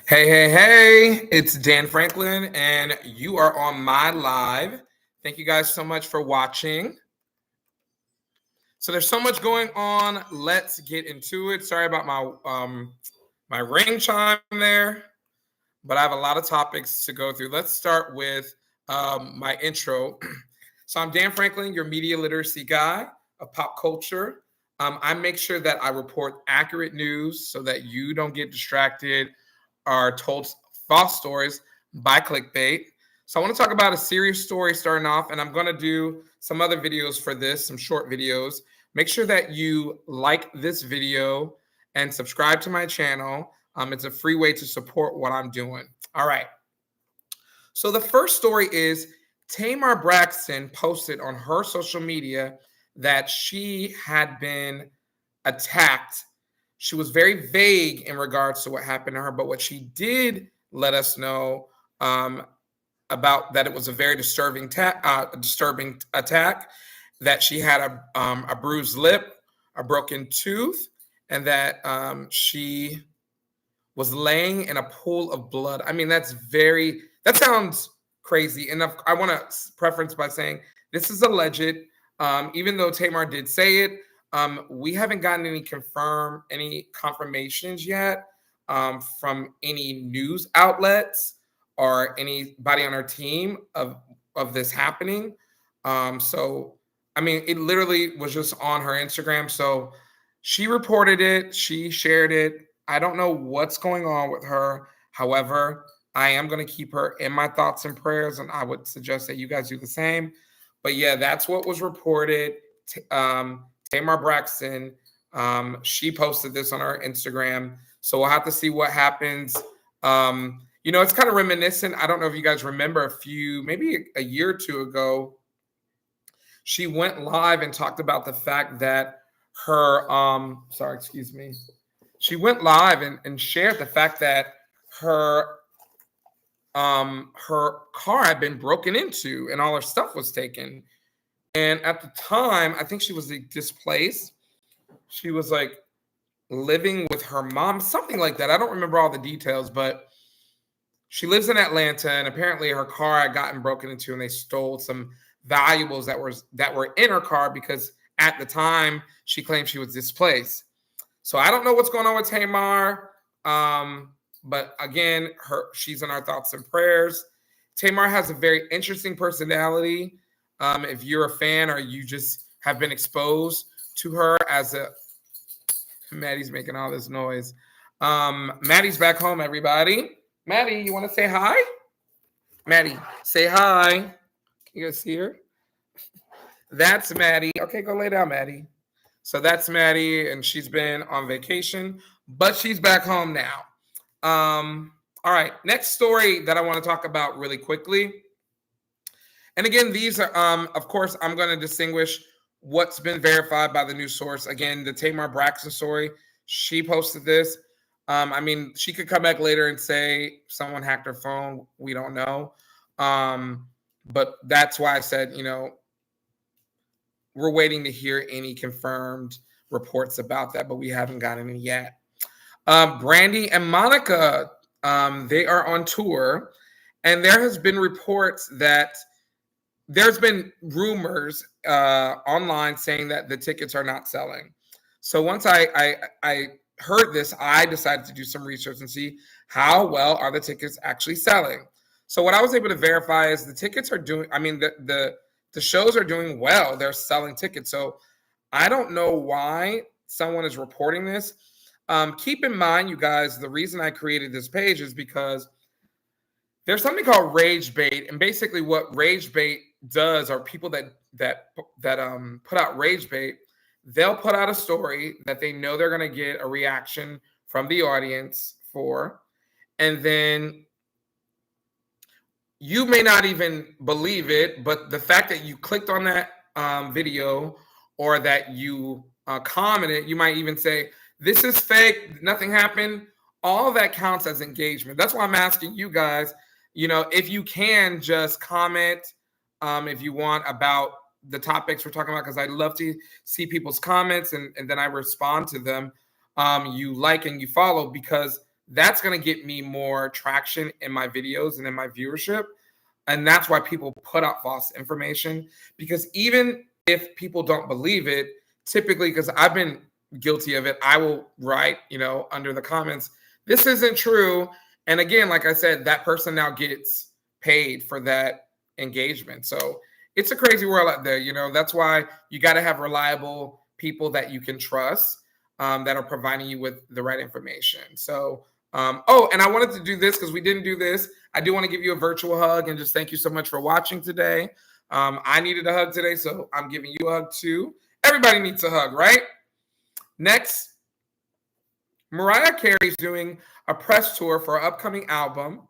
Hey, it's Dan Franklin, and you are on my live. Thank you guys so much for watching. So there's so much going on. Let's get into it. Sorry about my ring chime there, but I have a lot of topics to go through. Let's start with my intro. So I'm Dan Franklin, your media literacy guy of pop culture. I make sure that I report accurate news so that you don't get distracted are told false stories by clickbait. So I want to talk about a serious story starting off, and I'm going to do some other videos for this, some short videos. Make sure that you like this video and subscribe to my channel. It's a free way to support what I'm doing. All right. So the first story is Tamar Braxton posted on her social media that she had been attacked. She was very vague in regards to what happened to her, but what she did let us know about that it was a very disturbing attack, that she had a bruised lip, a broken tooth, and that she was laying in a pool of blood. I mean, that sounds crazy. And I want to preference by saying this is alleged. Even though Tamar did say it, we haven't gotten any confirmations yet from any news outlets or anybody on our team of this happening. So, I mean, it literally was just on her Instagram. So she reported it. She shared it. I don't know what's going on with her. However, I am going to keep her in my thoughts and prayers, and I would suggest that you guys do the same. But yeah, that's what was reported. Tamar Braxton, she posted this on her Instagram. So we'll have to see what happens. It's kind of reminiscent. I don't know if you guys remember maybe a year or two ago, she went live and talked about the fact that she went live and shared the fact that her car had been broken into and all her stuff was taken. And at the time, I think she was displaced. She was like living with her mom, something like that. I don't remember all the details, but she lives in Atlanta, and apparently her car had gotten broken into, and they stole some valuables that were in her car because at the time she claimed she was displaced. So I don't know what's going on with Tamar. But again, she's in our thoughts and prayers. Tamar has a very interesting personality. If you're a fan or you just have been exposed to her Maddie's making all this noise. Maddie's back home, everybody. Maddie, you want to say hi? Maddie, say hi. Can you guys see her? That's Maddie. Okay, go lay down, Maddie. So that's Maddie, and she's been on vacation, but she's back home now. All right, next story that I want to talk about really quickly. And again, these are, of course, I'm going to distinguish what's been verified by the news source. Again, the Tamar Braxton story, she posted this. I mean, she could come back later and say someone hacked her phone. We don't know. But that's why I said, we're waiting to hear any confirmed reports about that, but we haven't gotten any yet. Brandy and Monica, they are on tour, and there has been reports that there's been rumors online saying that the tickets are not selling. So once I heard this, I decided to do some research and see how well are the tickets actually selling. So what I was able to verify is the tickets are doing, the shows are doing well. They're selling tickets. So I don't know why someone is reporting this. Keep in mind, you guys, the reason I created this page is because there's something called rage bait, and basically what rage bait does are people that put out rage bait. They'll put out a story that they know they're going to get a reaction from the audience for, and then you may not even believe it, but the fact that you clicked on that video or that you commented, you might even say, this is fake, nothing happened. All that counts as engagement. That's why I'm asking you guys, if you can just comment if you want about the topics we're talking about, because I'd love to see people's comments and then I respond to them. You like and you follow, because that's going to get me more traction in my videos and in my viewership. And that's why people put out false information, because even if people don't believe it, typically, because I've been guilty of it, I will write, under the comments, this isn't true. And again, like I said, that person now gets paid for that engagement. So it's a crazy world out there. That's why you got to have reliable people that you can trust, that are providing you with the right information. So, and I wanted to do this because we didn't do this. I do want to give you a virtual hug and just thank you so much for watching today. I needed a hug today, so I'm giving you a hug too. Everybody needs a hug, right? Next, Mariah Carey is doing a press tour for her upcoming album.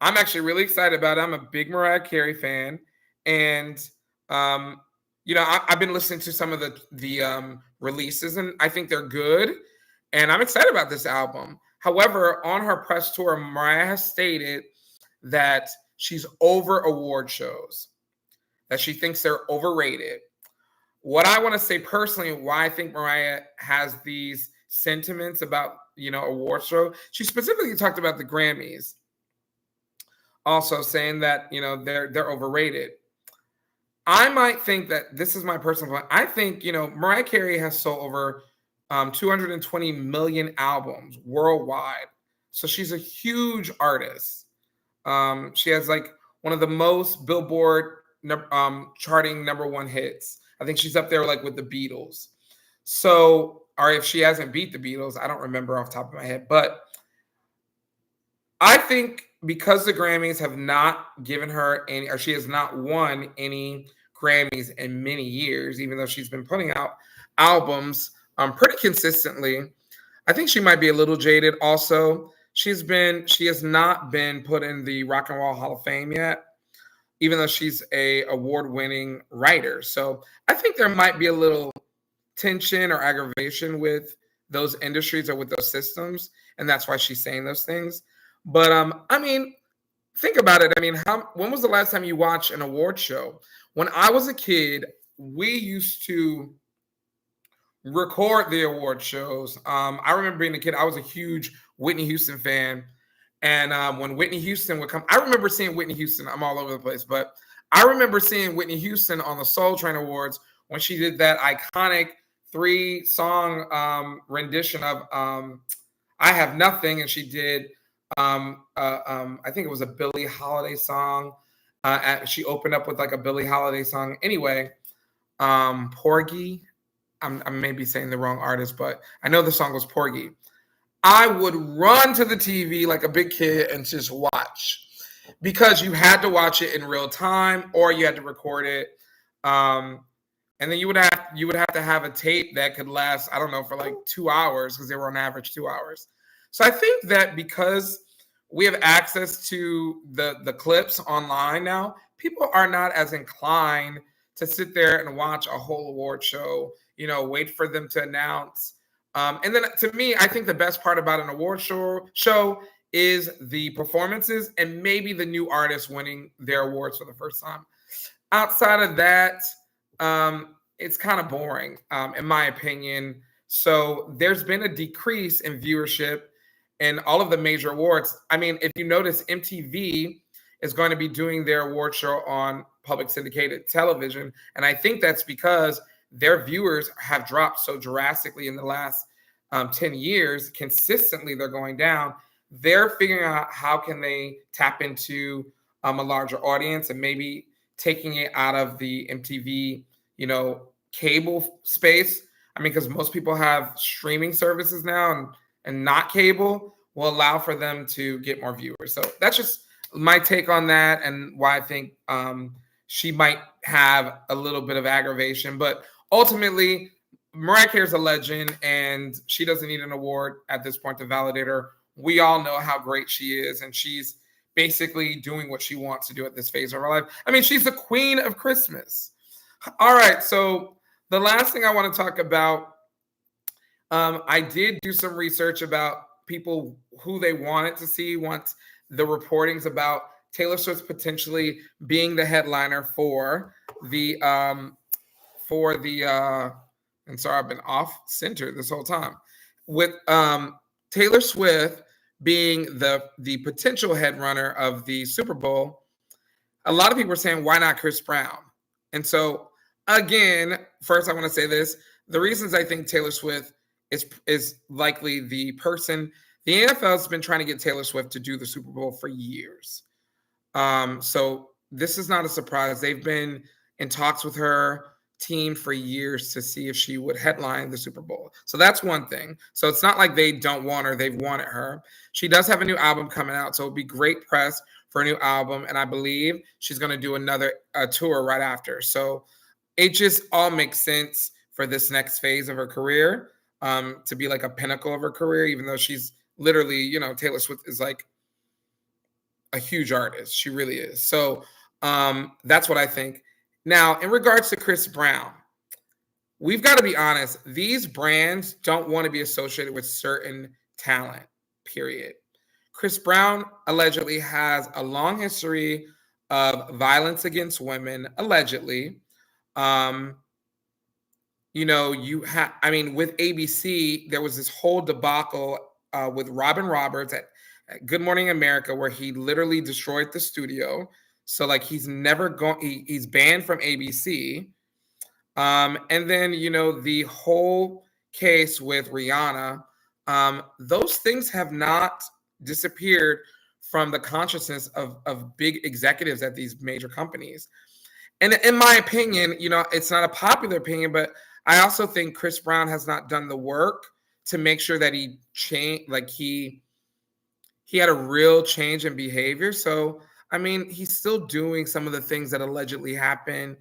I'm actually really excited about it. I'm a big Mariah Carey fan. And, I've been listening to some of the releases, and I think they're good. And I'm excited about this album. However, on her press tour, Mariah has stated that she's over award shows, that she thinks they're overrated. What I want to say personally, why I think Mariah has these sentiments about, award show, she specifically talked about the Grammys, also saying that, they're overrated. I might think that, this is my personal point, I think, Mariah Carey has sold over 220 million albums worldwide. So she's a huge artist. She has like one of the most Billboard charting #1 hits. I think she's up there like with the Beatles. So, or if she hasn't beat the Beatles, I don't remember off the top of my head. But I think because the Grammys have not given her any, or she has not won any Grammys in many years, even though she's been putting out albums pretty consistently, I think she might be a little jaded. Also, she has not been put in the Rock and Roll Hall of Fame yet, even though she's a award-winning writer. So I think there might be a little tension or aggravation with those industries or with those systems, and that's why she's saying those things. But think about it. When was the last time you watched an award show? When I was a kid, we used to record the award shows. I remember being a kid, I was a huge Whitney Houston fan. And when Whitney Houston would come, I remember seeing Whitney Houston. I'm all over the place, but I remember seeing Whitney Houston on the Soul Train Awards when she did that iconic 3-song rendition of I Have Nothing. And she did, I think it was a Billie Holiday song. She opened up with like a Billie Holiday song. Anyway, Porgy. I'm maybe saying the wrong artist, but I know the song was Porgy. I would run to the TV like a big kid and just watch, because you had to watch it in real time or you had to record it. And then you would have to have a tape that could last, I don't know, for like 2 hours, because they were on average 2 hours. So I think that because we have access to the clips online now, people are not as inclined to sit there and watch a whole award show, wait for them to announce. And then to me, I think the best part about an award show is the performances and maybe the new artists winning their awards for the first time. Outside of that, it's kind of boring, in my opinion. So there's been a decrease in viewership in all of the major awards. If you notice, MTV is going to be doing their award show on public syndicated television. And I think that's because their viewers have dropped so drastically in the last 10 years. Consistently, they're going down. They're figuring out how can they tap into a larger audience and maybe taking it out of the MTV, cable space. Because most people have streaming services now, and not cable will allow for them to get more viewers. So that's just my take on that, and why I think she might have a little bit of aggravation. But ultimately, Mariah Carey is a legend, and she doesn't need an award at this point to validate her. We all know how great she is, and she's basically doing what she wants to do at this phase of her life. She's the queen of Christmas. All right, so the last thing I want to talk about, I did do some research about people who they wanted to see once the reportings about Taylor Swift potentially being the headliner for the and sorry, I've been off center this whole time, with Taylor Swift being the potential head runner of the Super Bowl, a lot of people are saying, why not Chris Brown? And so, again, first I want to say this. The reasons I think Taylor Swift is likely the person, the NFL has been trying to get Taylor Swift to do the Super Bowl for years. So this is not a surprise. They've been in talks with her team for years to see if she would headline the Super Bowl. So that's one thing. So it's not like they don't want her. They've wanted her. She does have a new album coming out. So it'd be great press for a new album. And I believe she's going to do another tour right after. So it just all makes sense for this next phase of her career to be like a pinnacle of her career, even though she's literally, you know, Taylor Swift is like a huge artist. She really is. So that's what I think. Now, in regards to Chris Brown, we've got to be honest. These brands don't want to be associated with certain talent, period. Chris Brown allegedly has a long history of violence against women, allegedly. You know, with ABC, there was this whole debacle with Robin Roberts at Good Morning America, where he literally destroyed the studio. So like he's never going, he's banned from ABC. And then, you know, the whole case with Rihanna, those things have not disappeared from the consciousness of big executives at these major companies. And in my opinion, you know, it's not a popular opinion, but I also think Chris Brown has not done the work to make sure that he changed, like he had a real change in behavior. So, I mean, he's still doing some of the things that allegedly happened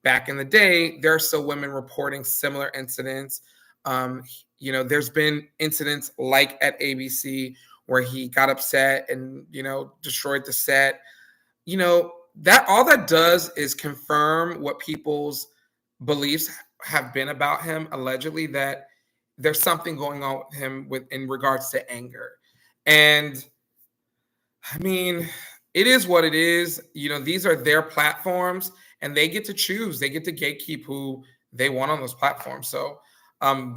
back in the day. There are still women reporting similar incidents. You know, there's been incidents like at ABC where he got upset and, you know, destroyed the set. You know, that all that does is confirm what people's beliefs have been about him, allegedly, that there's something going on with him in regards to anger. And I mean, it is what it is. You know, these are their platforms and they get to choose. They get to gatekeep who they want on those platforms. So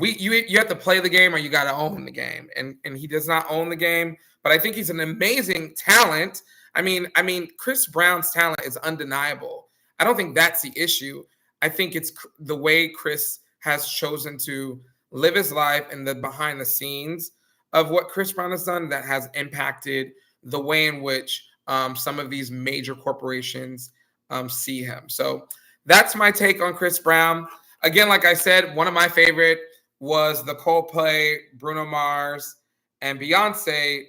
you have to play the game or you got to own the game. And he does not own the game, but I think he's an amazing talent. I mean, Chris Brown's talent is undeniable. I don't think that's the issue. I think it's the way Chris has chosen to live his life and the behind the scenes of what Chris Brown has done that has impacted the way in which some of these major corporations see him. So that's my take on Chris Brown. Again, like I said, one of my favorite was the Coldplay, Bruno Mars, and Beyonce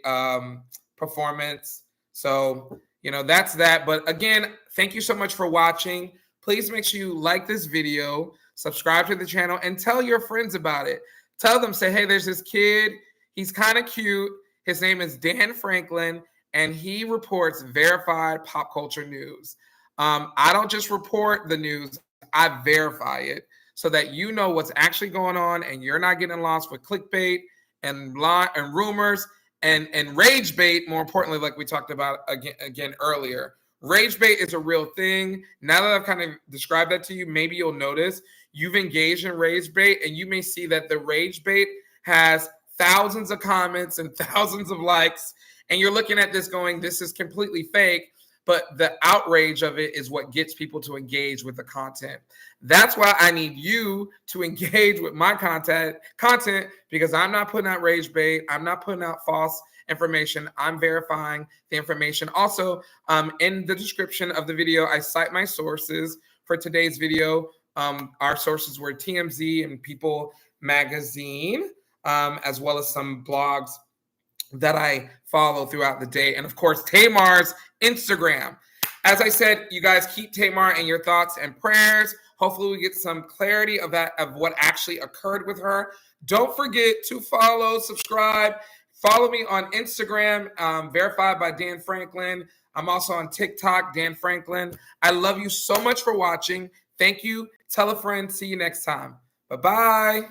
performance. So, you know, that's that. But again, thank you so much for watching. Please make sure you like this video, subscribe to the channel, and tell your friends about it. Tell them, say, hey, there's this kid. He's kind of cute. His name is Dann Franklin, and he reports verified pop culture news. I don't just report the news, I verify it so that you know what's actually going on and you're not getting lost with clickbait and rumors and rage bait, more importantly, like we talked about again earlier. Rage bait is a real thing. Now that I've kind of described that to you, maybe you'll notice you've engaged in rage bait and you may see that the rage bait has thousands of comments and thousands of likes. And you're looking at this going, this is completely fake. But the outrage of it is what gets people to engage with the content. That's why I need you to engage with my content because I'm not putting out rage bait. I'm not putting out false information. I'm verifying the information. Also, in the description of the video, I cite my sources for today's video. Our sources were TMZ and People Magazine, as well as some blogs that I follow throughout the day. And of course, Tamar's Instagram. As I said, you guys keep Tamar in your thoughts and prayers. Hopefully we get some clarity of what actually occurred with her. Don't forget to follow, subscribe, follow me on Instagram, verified by Dann Franklin. I'm also on TikTok, Dann Franklin. I love you so much for watching. Thank you. Tell a friend. See you next time. Bye-bye.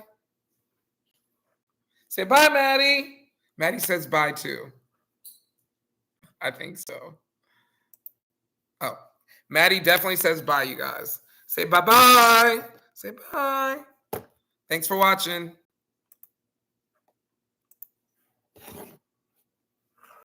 Say bye, Maddie. Maddie says bye too. I think so. Oh, Maddie definitely says bye, you guys. Say bye-bye. Say bye. Thanks for watching.